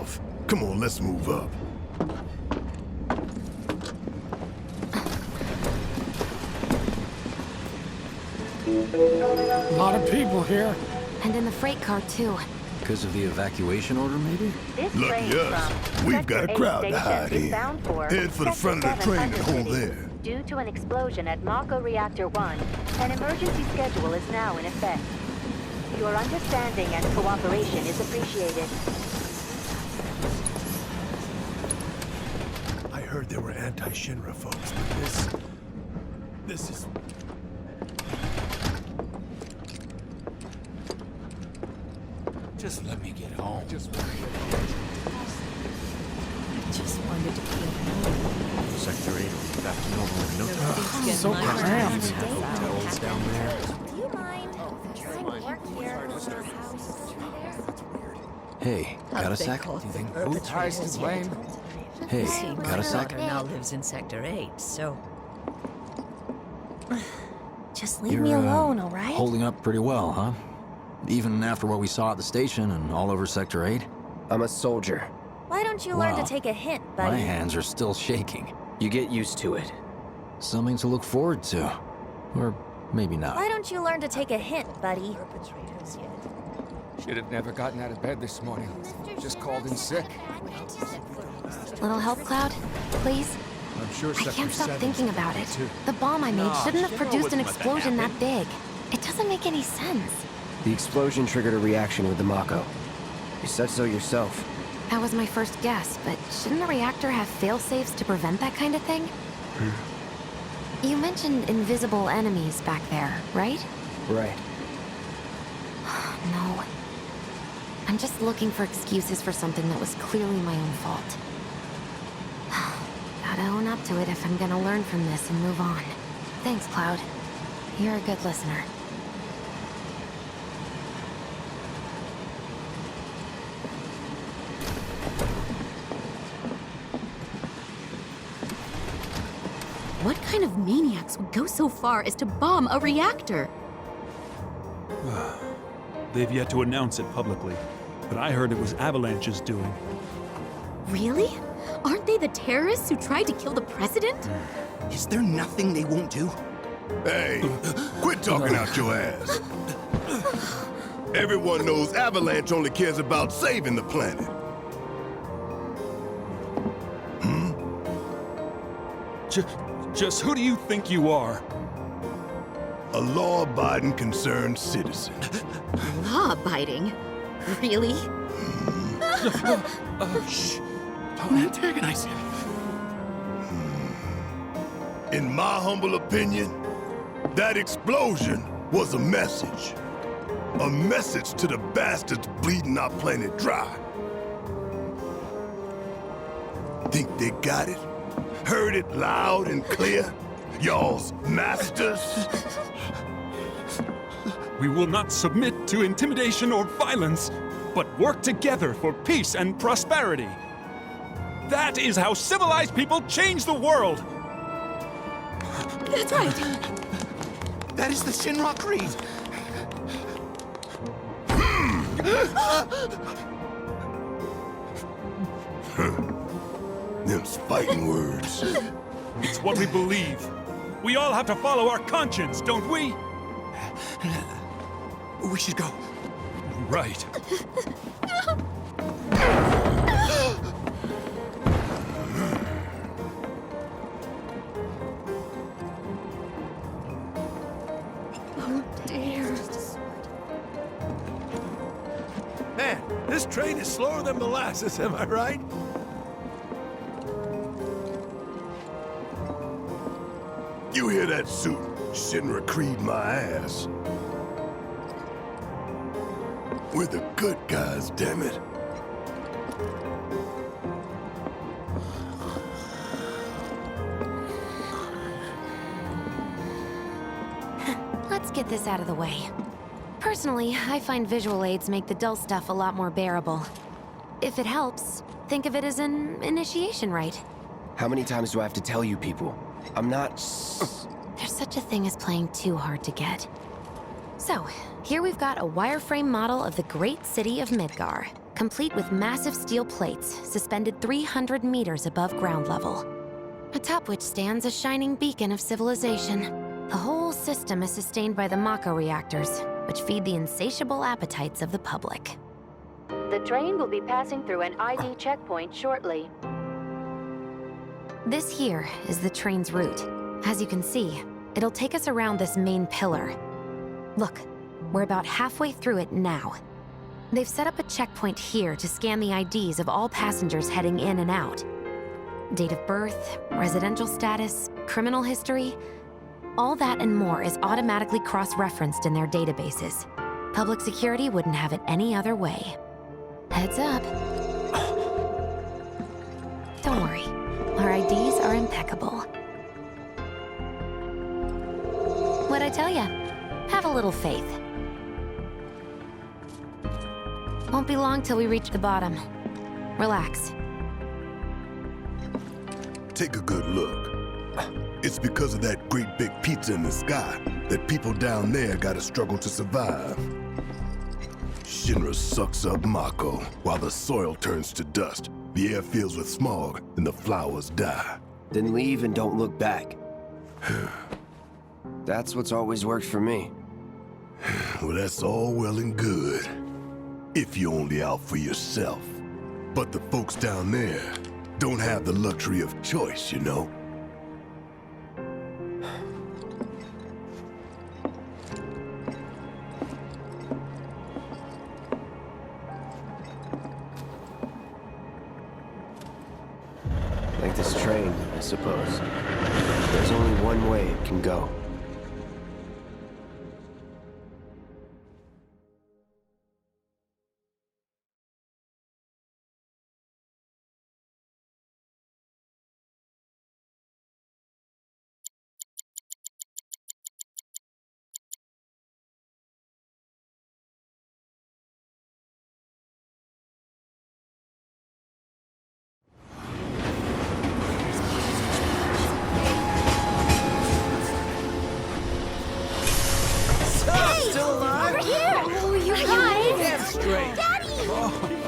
yourself. Come on, let's move up. A lot of people here. And in the freight car, too. Because of the evacuation order, maybe? Lucky us. We've got a crowd to hide in. Head for the front of the train and hold there. Due to an explosion at Mako Reactor 1, an emergency schedule is now in effect. Your understanding and cooperation is appreciated. I heard there were anti-Shinra folks, but this is... Just let me get home. I just wanted to be alone. Sector 8 will be back to normal in no time. Things so get much cramped. worse. Hotels down there. Do you mind trying to work here? Hey, got a sec? Do you think Boots rise to blame? Hey, See, got my a sec? daughter now lives in Sector 8, so... Just leave You're, me alone, all right? Holding up pretty well, huh? Even after what we saw at the station and all over Sector 8? I'm a soldier. Why don't you learn Wow. to take a hint, My buddy? hands are still shaking. You get used to it. Something to look forward to. Or maybe not. Why don't you learn to take a hint, buddy? Should have never gotten out of bed this morning. Just called in sick. Little help, Cloud? Please? I'm sure I can't stop 7's thinking about it. too. The bomb I made shouldn't have Shinra produced an wouldn't let that explosion that happen. big. It doesn't make any sense. The explosion triggered a reaction with the Mako. You said so yourself. That was my first guess, but shouldn't a reactor have fail-safes to prevent that kind of thing? You mentioned invisible enemies back there, right? Right. No. I'm just looking for excuses for something that was clearly my own fault. Gotta own up to it if I'm gonna learn from this and move on. Thanks, Cloud. You're a good listener. What kind of maniacs would go so far as to bomb a reactor? They've yet to announce it publicly, but I heard it was Avalanche's doing. Really? Aren't they the terrorists who tried to kill the president? Is there nothing they won't do? Hey, quit talking out your ass. Everyone knows Avalanche only cares about saving the planet. Just who do you think you are? A law-abiding, concerned citizen. Law-abiding? Really? Shh. Don't antagonize him. In my humble opinion, that explosion was a message. A message to the bastards bleeding our planet dry. Think they got it? Heard it loud and clear? Y'all's masters? We will not submit to intimidation or violence, but work together for peace and prosperity. That is how civilized people change the world! That's right. That is the Shinra Creed. Them's fighting words. It's what we believe. We all have to follow our conscience, don't we? We should go. Right. Oh, dear. Man, this train is slower than molasses, am I right? You hear that suit? Shinra Creed my ass. We're the good guys, damn it. Let's get this out of the way. Personally, I find visual aids make the dull stuff a lot more bearable. If it helps, think of it as an initiation rite. How many times do I have to tell you people? I'm not... There's such a thing as playing too hard to get. So, here we've got a wireframe model of the great city of Midgar. complete with massive steel plates suspended 300 meters above ground level, atop which stands a shining beacon of civilization. The whole system is sustained by the Mako reactors, which feed the insatiable appetites of the public. The train will be passing through an ID checkpoint shortly. This here is the train's route. As you can see, it'll take us around this main pillar. Look, we're about halfway through it now. They've set up a checkpoint here to scan the IDs of all passengers heading in and out. Date of birth, residential status, criminal history, all that and more is automatically cross-referenced in their databases. Public security wouldn't have it any other way. Heads up. Don't worry, our IDs are impeccable. What'd I tell ya? Have a little faith. Won't be long till we reach the bottom. Relax. Take a good look. It's because of that great big pizza in the sky that people down there gotta struggle to survive. Shinra sucks up Mako while the soil turns to dust, the air fills with smog, and the flowers die. Then leave and don't look back. That's what's always worked for me. Well, that's all well and good. If you're only out for yourself. But the folks down there don't have the luxury of choice, you know? Like this train, I suppose. There's only one way it can go.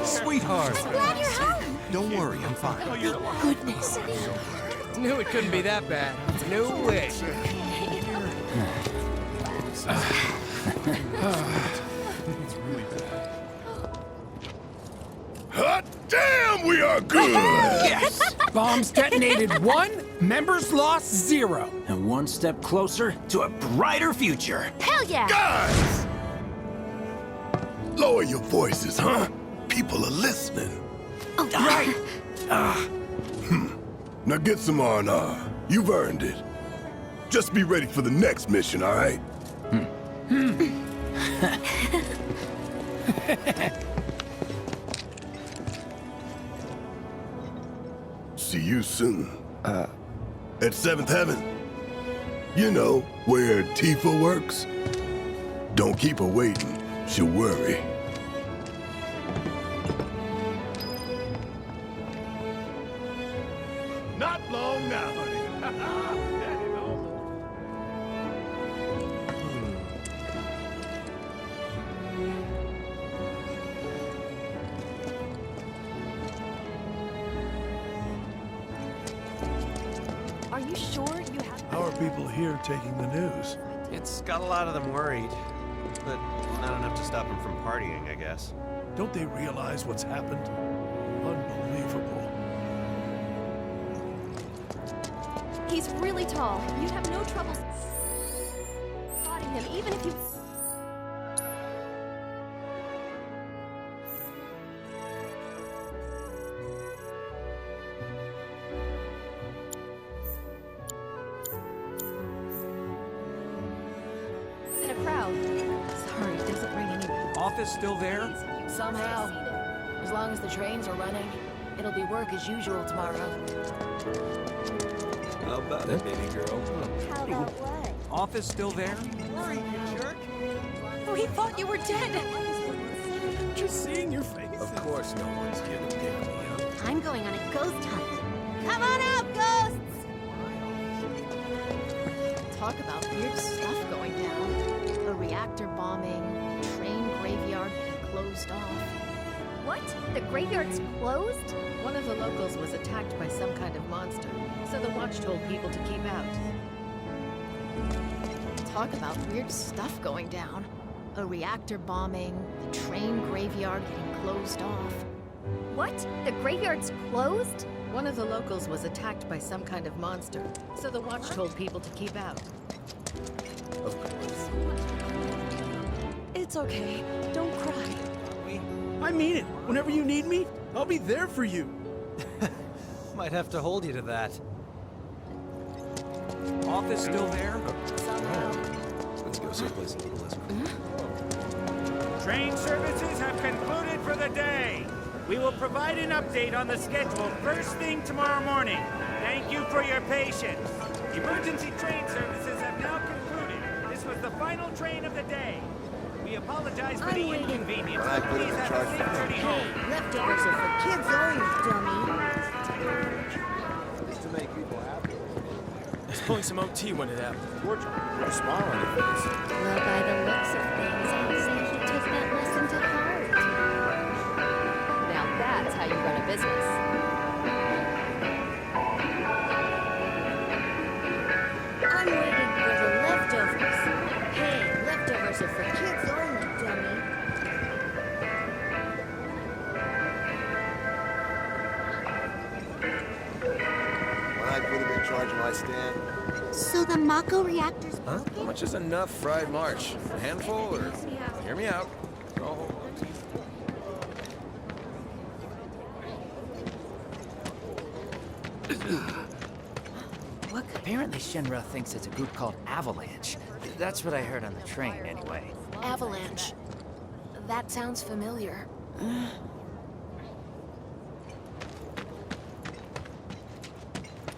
Sweetheart. Glad you're home. Don't worry, I'm fine. Goodness. Knew it couldn't be that bad. No way. Hot damn, we are good! Yes! Bombs detonated 1, members lost 0. And one step closer to a brighter future. Hell yeah! Guys! Lower your voices, huh? People are listening. Oh, Right! Now get some R&R. You've earned it. Just be ready for the next mission, all right? See you soon. At 7th Heaven. You know, where Tifa works. Don't keep her waiting. She'll worry. Not long now, honey. Daddy knows. Are you sure you have... How are people here taking the news? It's got a lot of them worried, but not enough to stop them from partying, I guess. Don't they realize what's happened? Unbelievable. He's really tall. You'd have no trouble spotting him, even if you... in a crowd. Sorry, it doesn't ring any bells. Office still there? Somehow. As long as the trains are running, it'll be work as usual tomorrow. How about it, baby girl? How about what? Office still there? We thought you were dead. Just seeing your face. Of course no one's gonna pick me up. I'm going on a ghost hunt. Come on out, ghosts! Talk about weird stuff going down. A reactor bombing, train graveyard being closed off. What? The graveyard's closed? One of the locals was attacked by some kind of monster, so the watch told people to keep out. Talk about weird stuff going down. A reactor bombing, the train graveyard getting closed off. What? The graveyard's closed? One of the locals was attacked by some kind of monster, so the watch told people to keep out. Of course. It's okay. Don't cry. I mean it. Whenever you need me, I'll be there for you. Might have to hold you to that. Office still there? Somehow. Let's go someplace a little less crowded. Train services have concluded for the day. We will provide an update on the schedule first thing tomorrow morning. Thank you for your patience. Emergency train services have now concluded. This was the final train of the day. We apologize for the inconvenience. Please have a safe journey home. Leftovers are for kids only, dummy. Just to make people happy. I was pulling some OT when it happened. Put a smile on your face. Well, by the looks of things, I'd say he took that lesson to heart. Now that's how you run a business. I'm waiting for the leftovers. Hey, leftovers are for kids only, dummy. I put him in charge of my stand. So the Mako reactor's Huh? How much is enough fried march? A handful, or hear me out? Oh. Look, apparently Shinra thinks it's a group called Avalanche. That's what I heard on the train, anyway. Avalanche. That sounds familiar.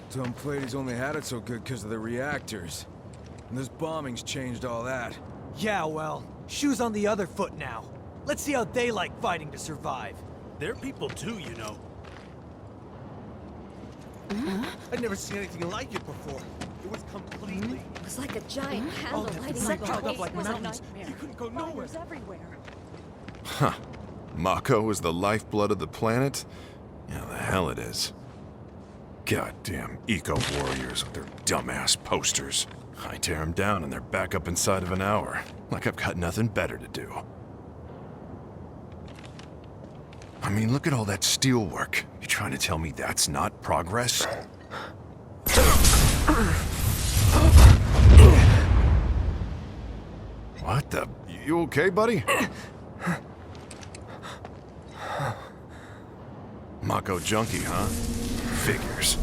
Tom Plady's only had it so good because of the reactors. And this bombing's changed all that. Yeah, well, shoes on the other foot now. Let's see how they like fighting to survive. They're people too, you know. I'd never seen anything like it before. It was completely... It was like a giant candle lighting set up piled all up like these mountains. You couldn't go nowhere. Huh. Mako is the lifeblood of the planet? Yeah, the hell it is. Goddamn eco-warriors with their dumbass posters. I tear them down and they're back up inside of an hour. Like I've got nothing better to do. I mean, look at all that steel work. You trying to tell me that's not progress? What the... You okay, buddy? Mako junkie, huh? Figures.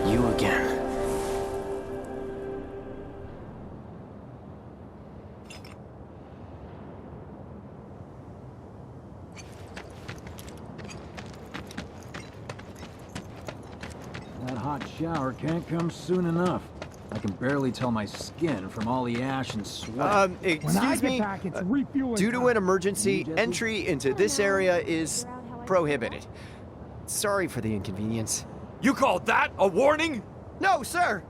You again. That hot shower can't come soon enough. I can barely tell my skin from all the ash and sweat. Excuse me. Due to an emergency, entry into this area is prohibited. Sorry for the inconvenience. You call that a warning? No, sir!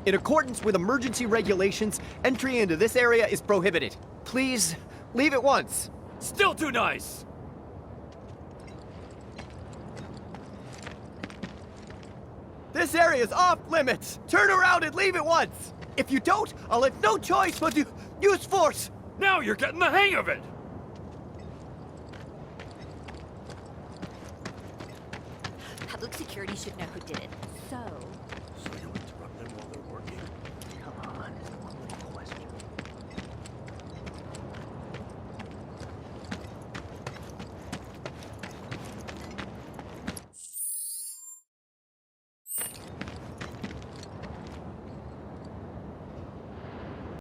In accordance with emergency regulations, entry into this area is prohibited. Please, leave at once. Still too nice! This area is off limits! Turn around and leave at once! If you don't, I'll have no choice but to use force! Now you're getting the hang of it! Public security should know who did it. So,